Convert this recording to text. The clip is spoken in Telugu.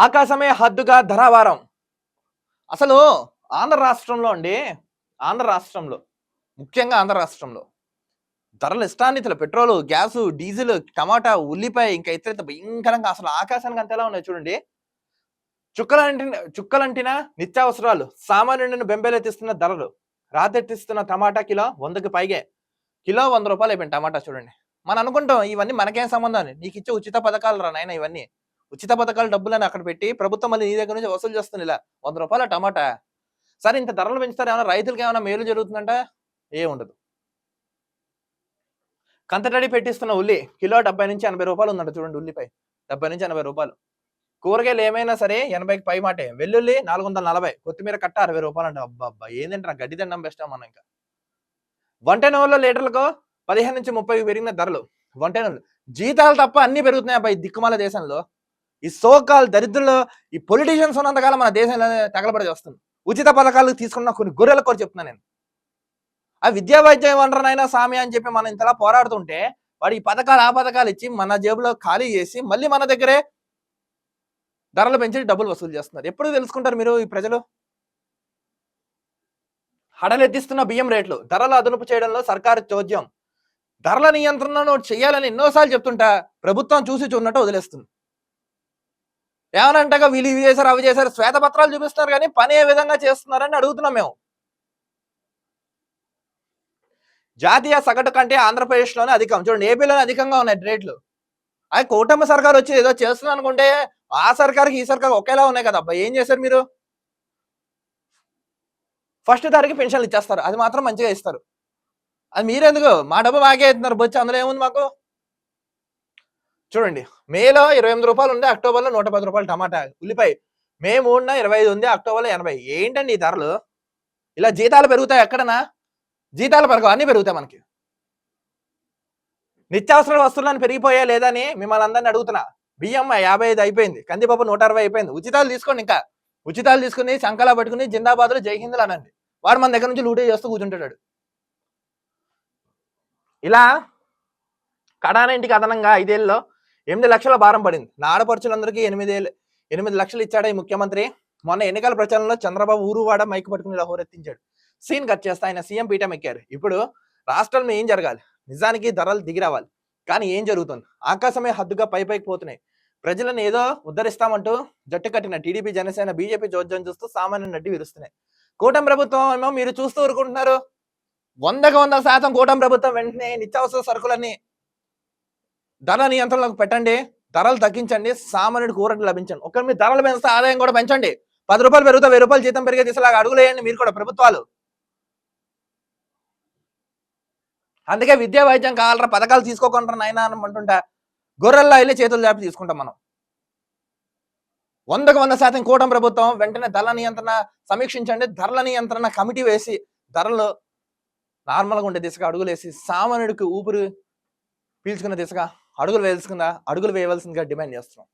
ఆకాశమే హద్దుగా ధరావారం. అసలు ఆంధ్ర రాష్ట్రంలో అండి, ఆంధ్ర రాష్ట్రంలో ముఖ్యంగా ఆంధ్ర రాష్ట్రంలో ధరలు ఇష్టాన్నితులు పెట్రోలు, గ్యాసు, డీజిల్, టమాటా, ఉల్లిపాయ ఇంకా ఇతరిత భయంకరంగా అసలు ఆకాశానికి అంతేలా ఉన్నాయి చూడండి. చుక్కలంటిన నిత్యావసరాలు సామాన్యుడిని బెంబేలెత్తిస్తున్న ధరలు. రాతెట్టిస్తున్న టమాటా కిలో 100కి పైగే. కిలో 100 రూపాయలు అయిపోయింది టమాటా చూడండి. మనం అనుకుంటాం ఇవన్నీ మనకేం సంబంధం అని. నీకు ఇచ్చే ఉచిత పథకాలు రా నాయన ఇవన్నీ. ఉచిత పథకాల డబ్బులని అక్కడ పెట్టి ప్రభుత్వం మళ్ళీ నీ దగ్గర నుంచి వసూలు చేస్తుంది ఇలా. 100 రూపాయల టమాటా. సరే ఇంత ధరలు పెంచుతారు ఏమైనా రైతులకి ఏమైనా మేలు జరుగుతుందంట? ఏముండదు. కంతటడి పెట్టిస్తున్న ఉల్లి కిలో 70-80 రూపాయలు ఉందంట చూడండి ఉల్లిపాయ. 70-80 రూపాయలు. కూరగాయలు ఏమైనా సరే 80కి పై మాటే. వెల్లుల్లి 440, కొత్తిమీర కట్ట 60 రూపాయలు అంట. అబ్బబ్బా ఏం తింటారా గడ్డి తినడం బెస్టా మనం ఇంకా. వంట నూనెలో లీటర్లకు 15-30 పెరిగిన ధరలు. వంట నూనెలు జీతాలు తప్ప అన్ని పెరుగుతున్నాయి అబ్బాయి దిక్కుమాల దేశంలో. ఈ సోకాల్ దరిద్రులు ఈ పొలిటీషియన్స్ ఉన్నంతకాలం మన దేశంలో తగలబడి వస్తుంది. ఉచిత పథకాలు తీసుకున్న కొన్ని గొర్రెల కొర చెప్తున్నా నేను. ఆ విద్యా వైద్యం వనరునైనా సామి అని చెప్పి మనం ఇంతలా పోరాడుతుంటే వాడు ఈ పథకాలు ఆ పథకాలు ఇచ్చి మన జేబులో ఖాళీ చేసి మళ్ళీ మన దగ్గరే ధరలు పెంచి డబ్బులు వసూలు చేస్తున్నారు. ఎప్పుడు తెలుసుకుంటారు మీరు ఈ ప్రజలు? హడలెత్తిస్తున్న బియ్యం రేట్లు ధరలు అదుపు చేయడంలో సర్కారు చోద్యం. ధరల నియంత్రణను చేయాలని ఎన్నోసార్లు చెప్తుంటా ప్రభుత్వం చూసి చూడనట్టు వదిలేస్తుంది. ఏమనంటగా వీళ్ళు ఇవి చేశారు అవి చేశారు శ్వేతపత్రాలు చూపిస్తున్నారు కానీ పని ఏ విధంగా చేస్తున్నారని అడుగుతున్నాం మేము. జాతీయ సగటు కంటే ఆంధ్రప్రదేశ్లోనే అధికం. చూడండి ఏపీలోనే అధికంగా ఉన్నాయి రేట్లు. అది కూటమి సర్కారు వచ్చి ఏదో చేస్తుంది అనుకుంటే ఆ సర్కారుకి ఈ సర్కారు ఒకేలా ఉన్నాయి కదా అబ్బా. ఏం చేశారు మీరు? ఫస్ట్ తారీఖు పెన్షన్లు ఇచ్చేస్తారు, అది మాత్రం మంచిగా ఇస్తారు. అది మీరెందుకు మా డబ్బు మాకే ఇస్తున్నారు బొచ్చు, అందులో ఏముంది మాకు? చూడండి మేలో 28 రూపాయలు ఉంది, అక్టోబర్లో 110 రూపాయలు టమాటా ఉల్లిపాయ. మే 3న 25 ఉంది, అక్టోబర్లో 80. ఏంటండి ఈ ధరలు? ఇలా జీతాలు పెరుగుతాయి ఎక్కడనా? జీతాలు పెరగవు, అన్ని పెరుగుతాయి మనకి. నిత్యావసర వస్తువులను పెరిగిపోయా లేదా అని మిమ్మల్ని అందరినీ అడుగుతున్నా. బియ్యం 55 అయిపోయింది, కందిపప్పు 160 అయిపోయింది. ఉచితాలు తీసుకోండి, ఇంకా ఉచితాలు తీసుకుని శంకలా పట్టుకుని జిందాబాదులు జై హిందులు అనండి. వాడు మన దగ్గర నుంచి లూటే చేస్తూ కూర్చుంటాడు. ఇలా కడానింటికి అదనంగా 5 ఏళ్ళలో 8 లక్షల భారం పడింది. నా ఆడపడుచులందరికీ 8 లక్షలు ఇచ్చాడు ఈ ముఖ్యమంత్రి. మొన్న ఎన్నికల ప్రచారంలో చంద్రబాబు ఊరువాడ మైకు పట్టుకుని ఇలా హోరెత్తించాడు. సీన్ కట్ చేస్తే ఆయన సీఎం పీఠం ఎక్కారు. ఇప్పుడు రాష్ట్రంలో ఏం జరగాలి? నిజానికి ధరలు దిగి రావాలి, కానీ ఏం జరుగుతుంది? ఆకాశమే హద్దుగా పైకి పోతున్నాయి. ప్రజలను ఏదో ఉద్ధరిస్తామంటూ జట్టు కట్టిన టీడీపీ, జనసేన, బీజేపీ జోద్యం చూస్తూ సామాన్య నడ్డి విరుస్తున్నాయి. కూటమి ప్రభుత్వం ఏమో మీరు చూస్తూ ఊరుకుంటున్నారు. 100% కూటమి ప్రభుత్వం వెంటనే నిత్యావసర సరుకులన్నీ ధర నియంత్రణలకు పెట్టండి, ధరలు తగ్గించండి, సామాన్యుడికి ఊరట లభించండి. ఒకరి మీద ధరలు పెంచితే ఆదాయం కూడా పెంచండి. 10 రూపాయలు పెరుగుతా 1000 రూపాయలు జీతం పెరిగే దిశలాగా అడుగులేయండి మీరు కూడా ప్రభుత్వాలు. అందుకే విద్యా వైద్యం కావాలరా పథకాలు తీసుకోకుండా నాయన అంటుంటా గొర్రెల్లో వెళ్ళి చేతులు జాపి తీసుకుంటాం మనం. 100% కూటమి ప్రభుత్వం వెంటనే ధరల నియంత్రణ సమీక్షించండి, ధరల నియంత్రణ కమిటీ వేసి ధరలు నార్మల్గా ఉండే దిశగా అడుగులేసి సామాన్యుడికి ఊపిరి పీల్చుకునే దిశగా అడుగులు వేయవలసిందిగా డిమాండ్ చేస్తున్నాం.